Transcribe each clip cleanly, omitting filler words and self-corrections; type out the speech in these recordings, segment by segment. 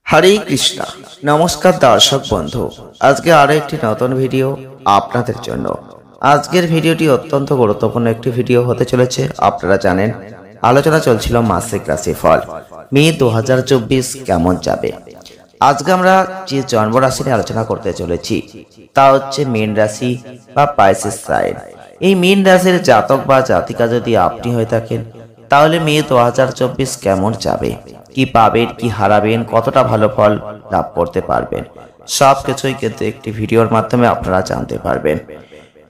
হরে কৃষ্ণ। নমস্কার দর্শক বন্ধু, আজকে আরো একটি নতুন ভিডিও আপনাদের জন্য। আজকের ভিডিওটি অত্যন্ত গুরুত্বপূর্ণ একটি ভিডিও হতে চলেছে। আপনারা জানেন আলোচনা চলছিল মাসিক রাশিফল মে 2024 কেমন যাবে। আজকে আমরা যে জন্ম রাশি নিয়ে আলোচনা করতে চলেছি তা হচ্ছে মীন রাশি বা পাইসেস সাইন। এই মীন রাশির জাতক বা জাতিকা যদি আপনি হয়ে থাকেন তাহলে মে 2024 কেমন যাবে, কি পাবেন, কি হারাবেন, কতটা ভালো ফল লাভ করতে পারবেন, সবকিছুই কিন্তু একটি ভিডিওর মাধ্যমে আপনারা জানতে পারবেন।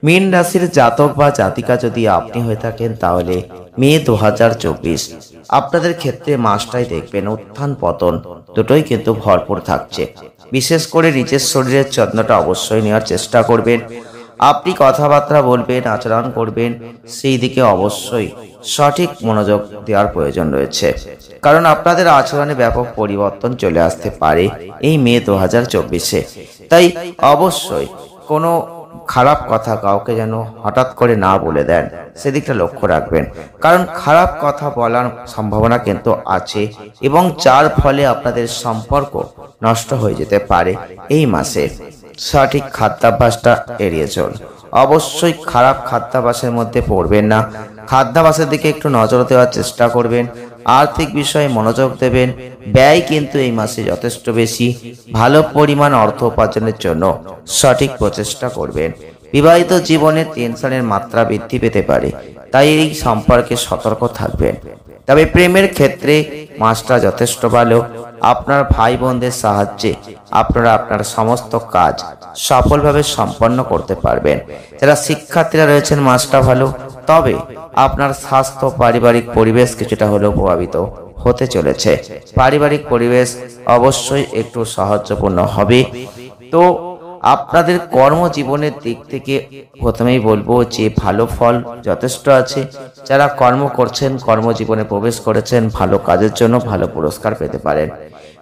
মীন রাশির জাতক বা জাতিকা যদি আপনি হয়ে থাকেন তাহলে মে 2024 আপনাদের ক্ষেত্রে মাসটাই দেখবেন উত্থান পতন দুটোই কিন্তু ভরপুর থাকছে। বিশেষ করে নিজের শরীরের যত্নটা অবশ্যই নেওয়ার চেষ্টা করবেন। আপনি কথাবার্তা বলবেন, আচরণ করবেন, সেই দিকে অবশ্যই সঠিক মনোযোগ দেওয়ার প্রয়োজন রয়েছে, কারণ আপনাদের আচরণে ব্যাপক পরিবর্তন চলে আসতে পারে এই মে 2024-এ। তাই অবশ্যই কোনো খারাপ কথা কাউকে যেন হঠাৎ করে না বলে দেন, সেদিকটা লক্ষ্য রাখবেন, কারণ খারাপ কথা বলার সম্ভাবনা কিন্তু আছে এবং যার ফলে আপনাদের সম্পর্ক নষ্ট হয়ে যেতে পারে এই মাসে। সঠিক খাদ্যাভ্যাসটা এড়িয়ে চল, অবশ্যই খারাপ খাদ্যাভ্যাসের মধ্যে পড়বেন না। খাদ্যাভ্যাসের দিকে একটু নজর দেওয়ার চেষ্টা করবেন, আর্থিক বিষয়ে মনোযোগ দেবেন। ব্যয় কিন্তু এই মাসে যথেষ্ট বেশি, ভালো পরিমাণ অর্থ উপার্জনের জন্য সঠিক প্রচেষ্টা করবেন। বিবাহিত জীবনে টেনশনের মাত্রা বৃদ্ধি পেতে পারে, তাই এই সম্পর্কে সতর্ক থাকবেন। তবে প্রেমের ক্ষেত্রে মাসটা যথেষ্ট ভালো। আপনার ভাই বোনদের সাহায্যে আপনারা আপনার সমস্ত কাজ সফলভাবে সম্পন্ন করতে পারবেন। যারা শিক্ষার্থীরা রয়েছেন মাসটা ভালো, তবে আপনার স্বাস্থ্য পারিবারিক পরিবেশ কিছুটা হলেও প্রভাবিত হতে চলেছে। পারিবারিক পরিবেশ অবশ্যই একটু সাহায্যপূর্ণ হবে। তো আপনাদের কর্মজীবনের দিক থেকে প্রথমেই বলবো যে ভালো ফল যথেষ্ট আছে। যারা কর্ম করছেন, কর্মজীবনে প্রবেশ করেছেন, ভালো কাজের জন্য ভালো পুরস্কার পেতে পারেন।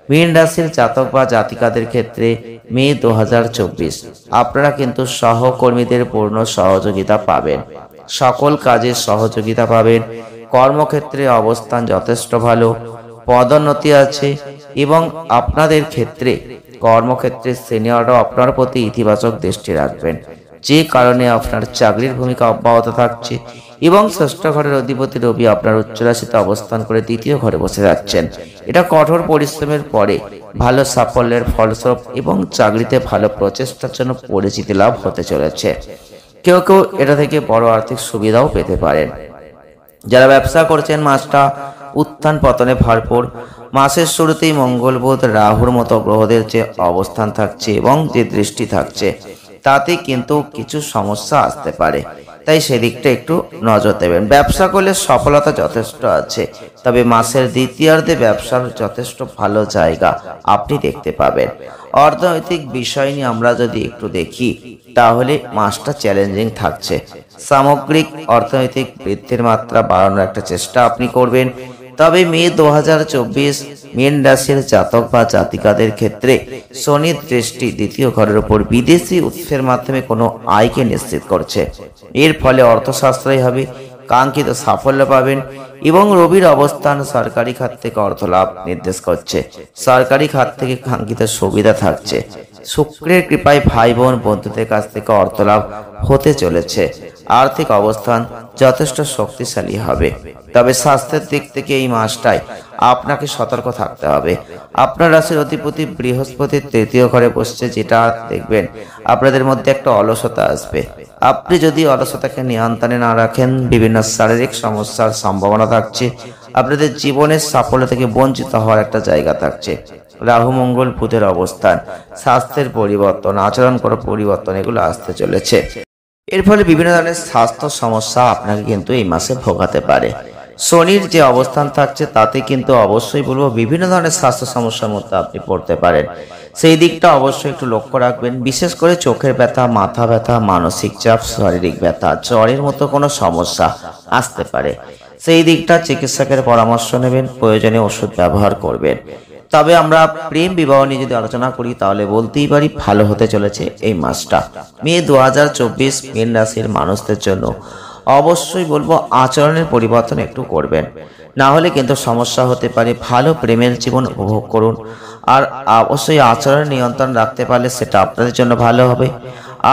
মীন রাশির জাতক বা জাতিকাদের ক্ষেত্রে মে 2024 আপনারা কিন্তু সহকর্মীদের পূর্ণ সহযোগিতা পাবেন, সকল কাজে সহযোগিতা পাবেন। কর্মক্ষেত্রে অবস্থান যথেষ্ট ভালো, পদোন্নতি আছে এবং আপনাদের ক্ষেত্রে কর্মক্ষেত্রে সিনিয়ররাও আপনার প্রতি ইতিবাচক দৃষ্টি রাখবেন, যে কারণে আপনার চাকরির ভূমিকা অব্যাহত থাকছে। এবং ষষ্ঠ ঘরের অধিপতি রবি আপনার উচ্চ রাশিতে অবস্থান করে দ্বিতীয় ঘরে বসে যাচ্ছেন। এটা কঠোর পরিশ্রমের পরে ভালো সাফল্যের ফলস্বরূপ এবং চাকরিতে ভালো প্রচেষ্টার জন্য পরিচিতি লাভ হতে চলেছে। কেউ কেউ এটা থেকে বড় আর্থিক সুবিধাও পেতে পারেন। যারা ব্যবসা করছেন মাসটা উত্থান পতনে ভরপুর। মাসের শুরুতেই মঙ্গল, বুধ, রাহুর মতো গ্রহদের যে অবস্থান থাকছে এবং যে দৃষ্টি থাকছে তাতে কিন্তু কিছু সমস্যা আসতে পারে, তাই সেদিকটা একটু নজর দেবেন। ব্যবসা করলে সফলতা যথেষ্ট আছে, তবে মাসের দ্বিতীয়ার্ধে ব্যবসার যথেষ্ট ভালো জায়গা আপনি দেখতে পাবেন। অর্থনৈতিক বিষয় নিয়ে আমরা যদি একটু দেখি তাহলে মাসটা চ্যালেঞ্জিং থাকছে। সামগ্রিক অর্থনৈতিক বৃদ্ধির মাত্রা বাড়ানোর একটা চেষ্টা আপনি করবেন। তবে মে 2024 মীন রাশির জাতক বা জাতিকাদের ক্ষেত্রে শনির দৃষ্টি দ্বিতীয় ঘরের উপর বিদেশি উৎসের মাধ্যমে কোনো আয়কে নিশ্চিত করছে। এর ফলে অর্থ সাশ্রয় হবে, কাঙ্ক্ষিত সাফল্য পাবেন এবং রবির অবস্থান সরকারি খাত থেকে অর্থ লাভ নির্দেশ করছে। সরকারি খাত থেকে কাঙ্ক্ষিত সুবিধা থাকছে। শুক্রের কৃপায় ভাই বোন বন্ধুদের কাছ থেকে অর্থ লাভ হতে চলেছে। আর্থিক অবস্থান যথেষ্ট শক্তিশালী হবে। তবে স্বাস্থ্যের দিক থেকে এই মাসটায় আপনাকে সতর্ক থাকতে হবে। আপনার রাশির অধিপতি বৃহস্পতি তৃতীয় ঘরে বসছে, যেটা দেখবেন আপনাদের মধ্যে একটা অলসতা আসবে। আপনি যদি অলসতাকে নিয়ন্ত্রণে না রাখেন বিভিন্ন শারীরিক সমস্যার সম্ভাবনা থাকছে। আপনাদের জীবনের সাফল্য থেকে বঞ্চিত হওয়ার একটা জায়গা থাকছে। রাহু, মঙ্গল, বুধের অবস্থান, স্বাস্থ্যের পরিবর্তন, আচরণ করার পরিবর্তন এগুলো আসতে চলেছে। এর ফলে বিভিন্ন ধরনের স্বাস্থ্য সমস্যা আপনাকে কিন্তু এই মাসে ভোগাতে পারে। শনির যে অবস্থান থাকছে তাতে কিন্তু অবশ্যই বলবো বিভিন্ন ধরনের স্বাস্থ্য সমস্যার মধ্যে আপনি পড়তে পারেন। সেই দিকটা অবশ্যই একটু লক্ষ্য রাখবেন। বিশেষ করে চোখের ব্যথা, মাথা ব্যথা, মানসিক চাপ, শারীরিক ব্যথা, জ্বরের মতো কোনো সমস্যা আসতে পারে। সেই দিকটা চিকিৎসকের পরামর্শ নেবেন, প্রয়োজনে ওষুধ ব্যবহার করবেন। তবে আমরা প্রেম বিবাহ নিয়ে যদি আলোচনা করি তাহলে বলতেই পারি ভালো হতে চলেছে এই মাসটা। মে 2024 মীন রাশির মানুষদের জন্য অবশ্যই বলবো আচরণের পরিবর্তন একটু করবেন। না হলে কিন্তু সমস্যা হতে পারে। ভালো প্রেমের জীবন উপভোগ করুন, আর অবশ্যই আচরণ নিয়ন্ত্রণ রাখতে পারলে সেটা আপনাদের জন্য ভালো হবে।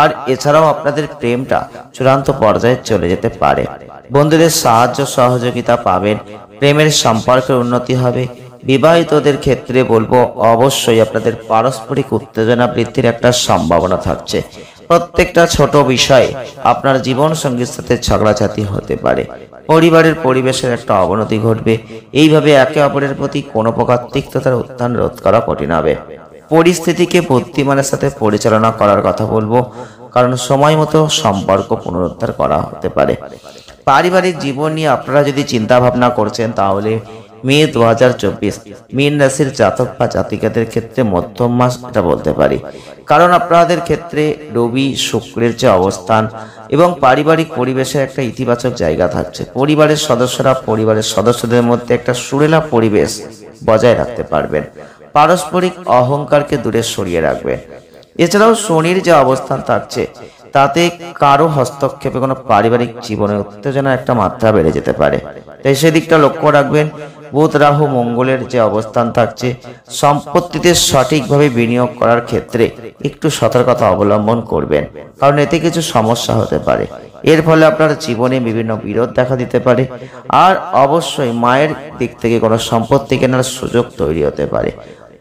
আর এছাড়াও আপনাদের প্রেমটা চূড়ান্ত পর্যায়ে চলে যেতে পারে। বন্ধুদের সাহায্য সহযোগিতা পাবেন, প্রেমের সম্পর্কের উন্নতি হবে। বিবাহিতদের ক্ষেত্রে বলবো অবশ্যই আপনাদের পারস্পরিক উত্তেজনা বৃদ্ধির একটা সম্ভাবনা থাকছে। প্রত্যেকটা ছোট বিষয়ে আপনার জীবন সঙ্গীর সাথে ঝগড়াঝাটি হতে পারে। পরিবারের পরিবেশের একটা অবনতি ঘটবে। এইভাবে একে অপরের প্রতি কোনো প্রকার তিক্ততার উত্থান রোধ করা কঠিন হবে। পরিস্থিতিকে বুদ্ধিমানের সাথে পরিচালনা করার কথা বলবো, কারণ সময় মতো সম্পর্ক পুনরুদ্ধার করা হতে পারে। পারিবারিক জীবন নিয়ে আপনারা যদি চিন্তা ভাবনা করছেন, তাহলে মে 2024 মীন রাশির জাতক বা জাতিকাদের ক্ষেত্রে মধ্যম মাস এটা বলতে পারি। কারণ আপনাদের ক্ষেত্রে রবি শুক্রের যে অবস্থান এবং পারিবারিক পরিবেশের একটা ইতিবাচক জায়গা থাকছে। পরিবারের সদস্যদের মধ্যে একটা সুরেলা পরিবেশ বজায় রাখতে পারবেন। পারস্পরিক অহংকারকে দূরে সরিয়ে রাখবেন। এছাড়াও শনির যে অবস্থান থাকছে, তাতে কারো হস্তক্ষেপে কোনো পারিবারিক জীবনে উত্তেজনার একটা মাত্রা বেড়ে যেতে পারে, তাই সেদিকটা লক্ষ্য রাখবেন। বুধ রাহু মঙ্গলের যে অবস্থান থাকছে, সম্পত্তিতে সঠিকভাবে বিনিয়োগ করার ক্ষেত্রে একটু সতর্কতা অবলম্বন করবেন, কারণ এতে কিছু সমস্যা হতে পারে। এর ফলে আপনার জীবনে বিভিন্ন বিরোধ দেখা দিতে পারে। আর অবশ্যই মায়ের দিক থেকে কোনো সম্পত্তি কেনার সুযোগ তৈরি হতে পারে।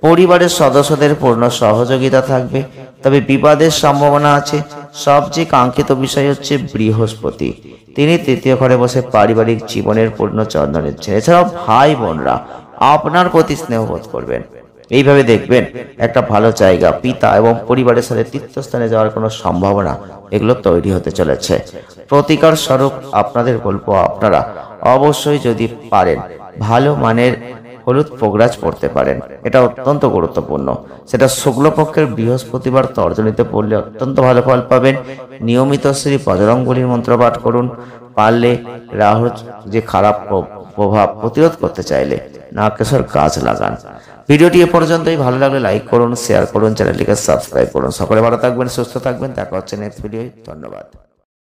পরিবারের সদস্যদের পূর্ণ সহযোগিতা থাকবে, তবে বিবাদের সম্ভাবনা আছে। সবচেয়ে কাঙ্ক্ষিত বিষয় হচ্ছে বৃহস্পতি, তিনি তৃতীয় ঘরে বসে পারিবারিক জীবনের পূর্ণ যত্ন নিচ্ছেন। এছাড়াও ভাই বোনরা আপনার প্রতি স্নেহ বোধ করবেন। এইভাবে দেখবেন একটা ভালো জায়গা, পিতা এবং পরিবারের সাথে তীর্থস্থানে যাওয়ার কোনো সম্ভাবনা এগুলো তৈরি হতে চলেছে। প্রতিকার স্বরূপ আপনাদের বলবো, আপনারা অবশ্যই যদি পারেন ভালো মানের হলুদ পোগরাজ পড়তে পারেন, এটা অত্যন্ত গুরুত্বপূর্ণ। সেটা শুক্লপক্ষের বৃহস্পতিবার তর্জনীতে পড়লে অত্যন্ত ভালো ফল পাবেন। নিয়মিত শ্রী বজরংবলীর মন্ত্র পাঠ করুন। পারলে রাহুর যে খারাপ প্রভাব প্রতিরোধ করতে চাইলে নাগকেশর গাছ লাগান। ভিডিওটি এ পর্যন্তই। ভালো লাগলে লাইক করুন, শেয়ার করুন, চ্যানেলটিকে সাবস্ক্রাইব করুন। সকলে ভালো থাকবেন, সুস্থ থাকবেন। দেখা হচ্ছে নেক্সট ভিডিও। ধন্যবাদ।